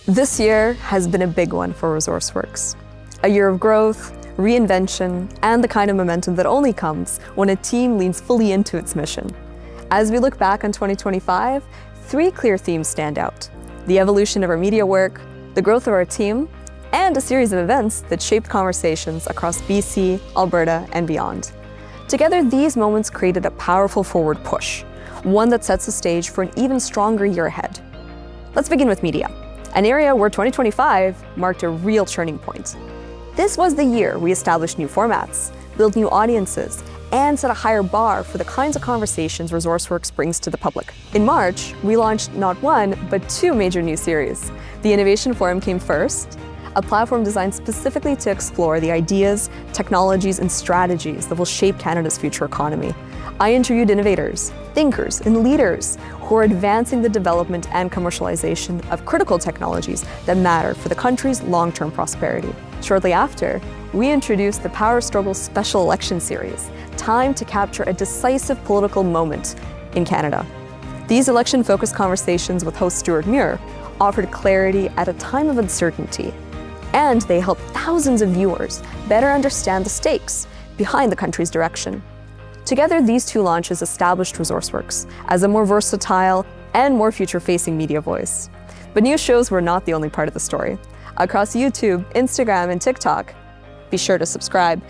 This year has been a big one for ResourceWorks. A year of growth, reinvention, and the kind of momentum that only comes when a team leans fully into its mission. As we look back on 2025, 3 clear themes stand out: the evolution of our media work, the growth of our team, and a series of events that shaped conversations across BC, Alberta, and beyond. Together, these moments created a powerful forward push, one that sets the stage for an even stronger year ahead. Let's begin with media, an area where 2025 marked a real turning point. This was the year we established new formats, built new audiences, and set a higher bar for the kinds of conversations ResourceWorks brings to the public. In March, we launched not 1, but 2 major new series. The Innovation Forum came first, a platform designed specifically to explore the ideas, technologies, and strategies that will shape Canada's future economy. I interviewed innovators, thinkers, and leaders who are advancing the development and commercialization of critical technologies that matter for the country's long-term prosperity. Shortly after, we introduced the Power Struggle Special Election Series, timed to capture a decisive political moment in Canada. These election-focused conversations with host Stuart Muir offered clarity at a time of uncertainty, and they helped thousands of viewers better understand the stakes behind the country's direction. Together, these 2 launches established ResourceWorks as a more versatile and more future-facing media voice. But new shows were not the only part of the story. Across YouTube, Instagram, and TikTok, be sure to subscribe,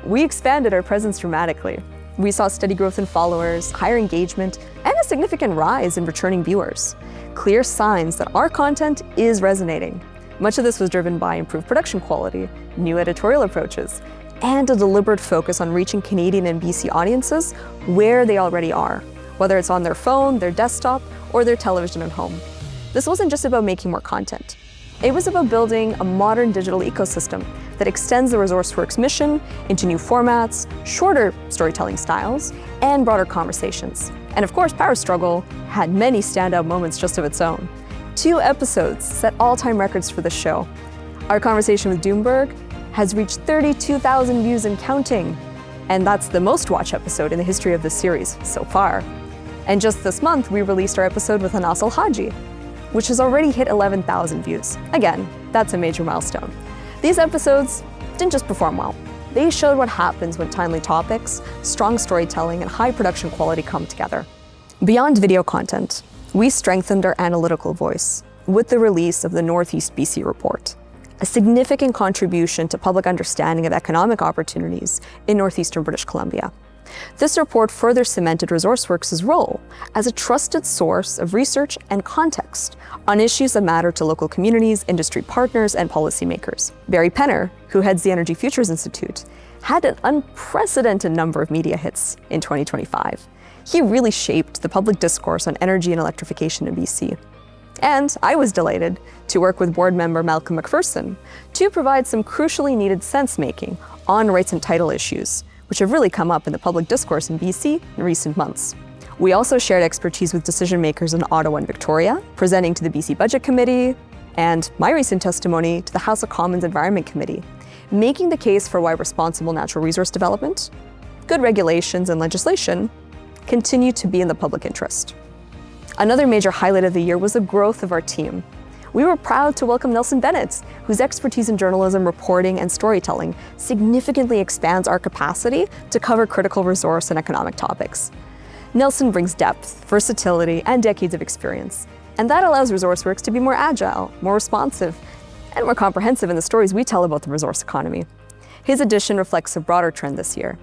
we expanded our presence dramatically. We saw steady growth in followers, higher engagement, and a significant rise in returning viewers. Clear signs that our content is resonating. Much of this was driven by improved production quality, new editorial approaches, and a deliberate focus on reaching Canadian and BC audiences where they already are, whether it's on their phone, their desktop, or their television at home. This wasn't just about making more content. It was about building a modern digital ecosystem that extends the ResourceWorks mission into new formats, shorter storytelling styles, and broader conversations. And of course, Power Struggle had many standout moments just of its own. 2 episodes set all-time records for the show. Our conversation with Doomberg has reached 32,000 views and counting, and that's the most watched episode in the history of this series so far. And just this month, we released our episode with Anas Al-Haji, which has already hit 11,000 views. Again, that's a major milestone. These episodes didn't just perform well. They showed what happens when timely topics, strong storytelling, and high production quality come together. Beyond video content, we strengthened our analytical voice with the release of the Northeast BC Report, a significant contribution to public understanding of economic opportunities in northeastern British Columbia. This report further cemented ResourceWorks' role as a trusted source of research and context on issues that matter to local communities, industry partners, and policymakers. Barry Penner, who heads the Energy Futures Institute, had an unprecedented number of media hits in 2025. He really shaped the public discourse on energy and electrification in BC. And I was delighted to work with board member Malcolm McPherson to provide some crucially needed sense-making on rights and title issues, which have really come up in the public discourse in BC in recent months. We also shared expertise with decision makers in Ottawa and Victoria, presenting to the BC Budget Committee, and my recent testimony to the House of Commons Environment Committee, making the case for why responsible natural resource development, good regulations, and legislation continue to be in the public interest. Another major highlight of the year was the growth of our team. We were proud to welcome Nelson Bennett, whose expertise in journalism, reporting, and storytelling significantly expands our capacity to cover critical resource and economic topics. Nelson brings depth, versatility, and decades of experience, and that allows ResourceWorks to be more agile, more responsive, and more comprehensive in the stories we tell about the resource economy. His addition reflects a broader trend this year: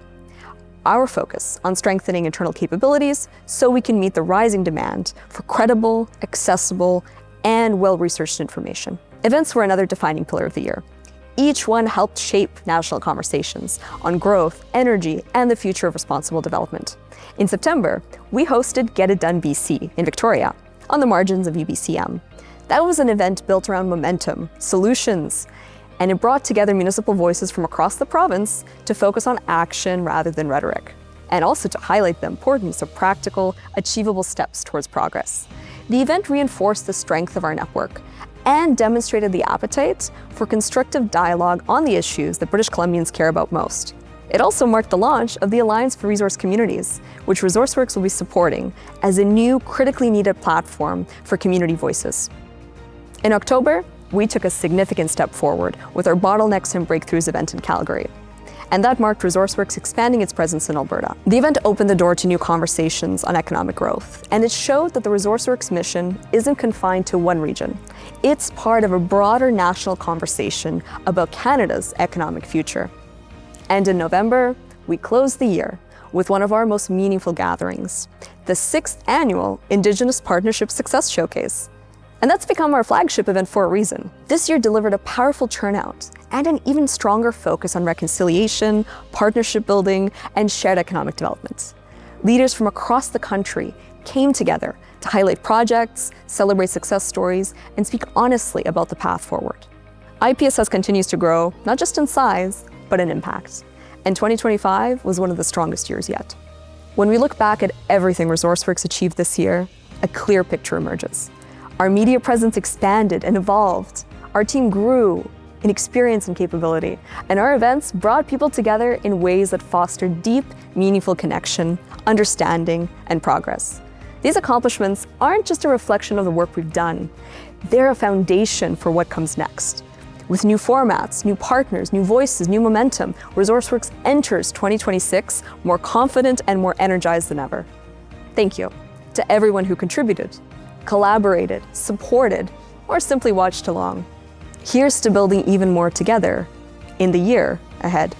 our focus on strengthening internal capabilities so we can meet the rising demand for credible, accessible, and well-researched information. Events were another defining pillar of the year. Each one helped shape national conversations on growth, energy, and the future of responsible development. In September, we hosted Get It Done BC in Victoria, on the margins of UBCM. That was an event built around momentum, solutions, and it brought together municipal voices from across the province to focus on action rather than rhetoric, and also to highlight the importance of practical, achievable steps towards progress. The event reinforced the strength of our network and demonstrated the appetite for constructive dialogue on the issues that British Columbians care about most. It also marked the launch of the Alliance for Resource Communities, which ResourceWorks will be supporting as a new critically needed platform for community voices. In October, we took a significant step forward with our Bottlenecks and Breakthroughs event in Calgary. And that marked ResourceWorks expanding its presence in Alberta. The event opened the door to new conversations on economic growth, and it showed that the ResourceWorks mission isn't confined to one region. It's part of a broader national conversation about Canada's economic future. And in November, we closed the year with one of our most meaningful gatherings, the 6th annual Indigenous Partnerships Success Showcase. And that's become our flagship event for a reason. This year delivered a powerful turnout and an even stronger focus on reconciliation, partnership building, and shared economic development. Leaders from across the country came together to highlight projects, celebrate success stories, and speak honestly about the path forward. IPSS continues to grow, not just in size, but in impact. And 2025 was one of the strongest years yet. When we look back at everything ResourceWorks achieved this year, a clear picture emerges. Our media presence expanded and evolved. Our team grew in experience and capability, and our events brought people together in ways that fostered deep, meaningful connection, understanding, and progress. These accomplishments aren't just a reflection of the work we've done. They're a foundation for what comes next. With new formats, new partners, new voices, new momentum, ResourceWorks enters 2026 more confident and more energized than ever. Thank you to everyone who contributed, collaborated, supported, or simply watched along. Here's to building even more together in the year ahead.